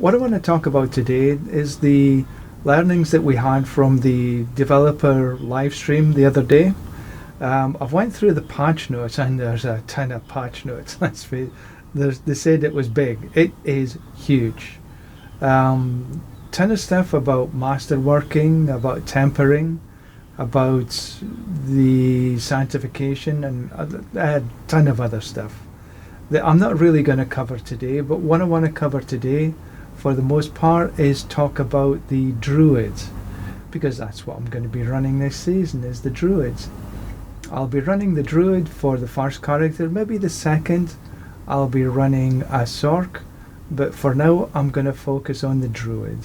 What I want to talk about today is the learnings that we had from the developer live stream the other day. I've went through the patch notes, and there's a ton of patch notes. They said it was big. It is huge. Ton of stuff about masterworking, about tempering, about the Santification, and a ton of other stuff that I'm not really going to cover today. But what I want to cover today, for the most part, is talk about the Druid, because that's what I'm going to be running this season, is the Druid. I'll be running the Druid for the first character, maybe the second I'll be running a Sorc, but for now I'm going to focus on the Druid.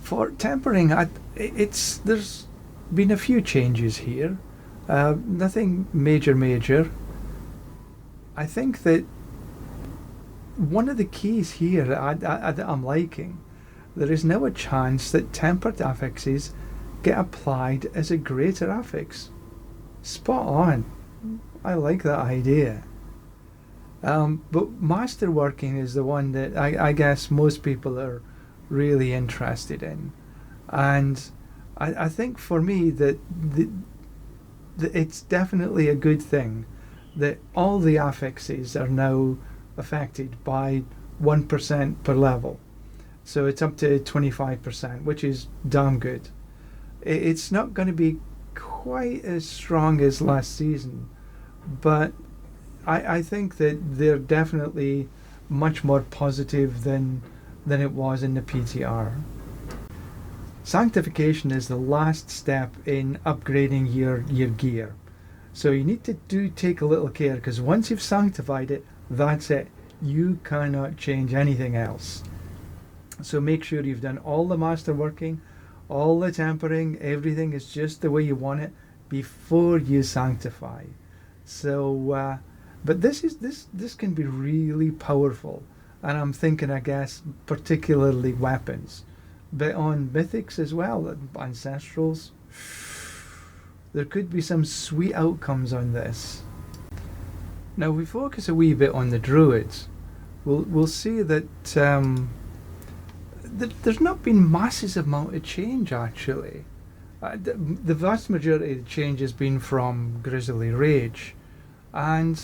For tempering, there's been a few changes here, nothing major. I think that one of the keys here that I'm liking, there is now a chance that tempered affixes get applied as a greater affix. Spot on. I like that idea. But Masterworking is the one that I guess most people are really interested in. And I think for me that it's definitely a good thing that all the affixes are now affected by 1% per level. So it's up to 25%, which is damn good. It's not going to be quite as strong as last season, but I think that they're definitely much more positive than it was in the PTR. Sanctification is the last step in upgrading your gear. So you need to take a little care, because once you've sanctified it, that's it. You cannot change anything else. So make sure you've done all the masterworking, all the tempering, everything is just the way you want it before you sanctify. So, but this can be really powerful, and I'm thinking, I guess, particularly weapons, but on mythics as well, ancestrals. There could be some sweet outcomes on this. Now, if we focus a wee bit on the Druids, we'll see that there's not been masses amount of change actually. The vast majority of the change has been from Grizzly Rage, and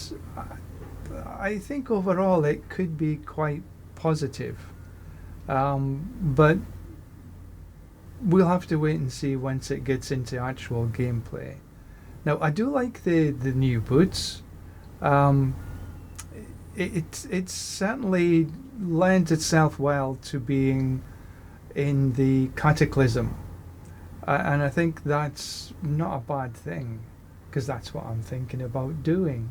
I think overall it could be quite positive. But we'll have to wait and see once it gets into actual gameplay. Now, I do like the new boots. It certainly lends itself well to being in the Cataclysm, and I think that's not a bad thing, because that's what I'm thinking about doing,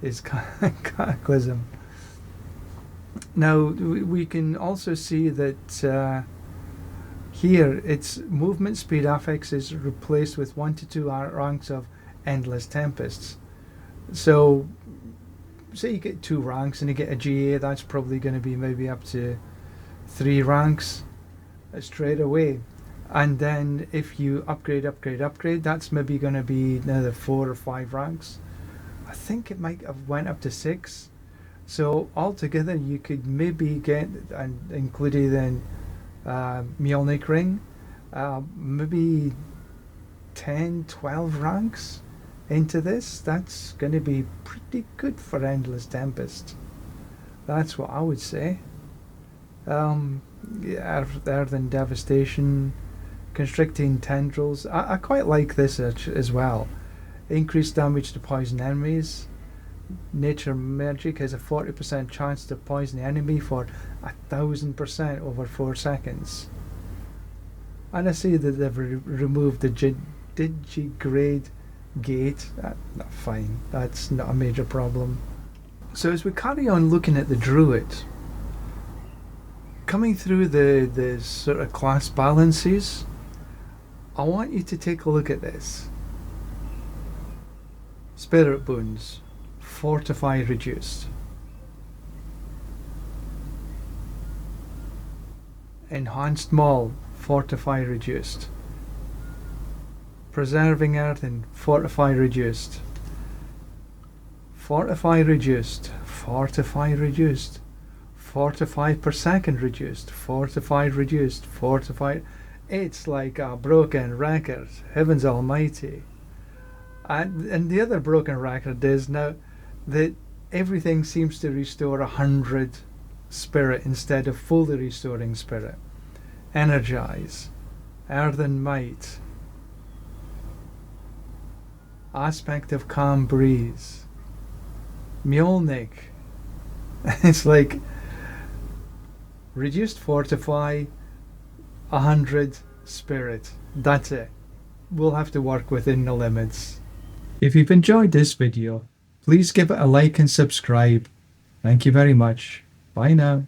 is Cataclysm. Now we can also see that here its movement speed affix is replaced with 1 to 2 ranks of Endless Tempests. So say you get 2 ranks and you get a GA, that's probably going to be maybe up to 3 ranks straight away. And then if you upgrade, that's maybe going to be another 4 or 5 ranks. I think it might have went up to 6. So altogether you could maybe get, and including then Mjolnir Ring, maybe 10-12 ranks into this. That's going to be pretty good for Endless Tempest. That's what I would say. Earthen Devastation, Constricting Tendrils. I quite like this as well. Increased damage to poison enemies. Nature Magic has a 40% chance to poison the enemy for 1000% over 4 seconds. And I see that they've removed the Digigrade Gate. Fine, that's not a major problem. So as we carry on looking at the Druid, coming through the sort of class balances, I want you to take a look at this. Spirit Boons, Fortify reduced. Enhanced Maul, Fortify reduced. Preserving Earthen, Fortify reduced. Fortify reduced. Fortify reduced. fortify per second reduced, fortified reduced, fortified. It's like a broken record, heavens almighty. And the other broken record is now that everything seems to restore 100 spirit instead of fully restoring spirit. Energize, earthen might, aspect of calm breeze, Mjolnir. It's like reduced fortify, 100 spirit. That's it. We'll have to work within the limits. If you've enjoyed this video, please give it a like and subscribe. Thank you very much. Bye now.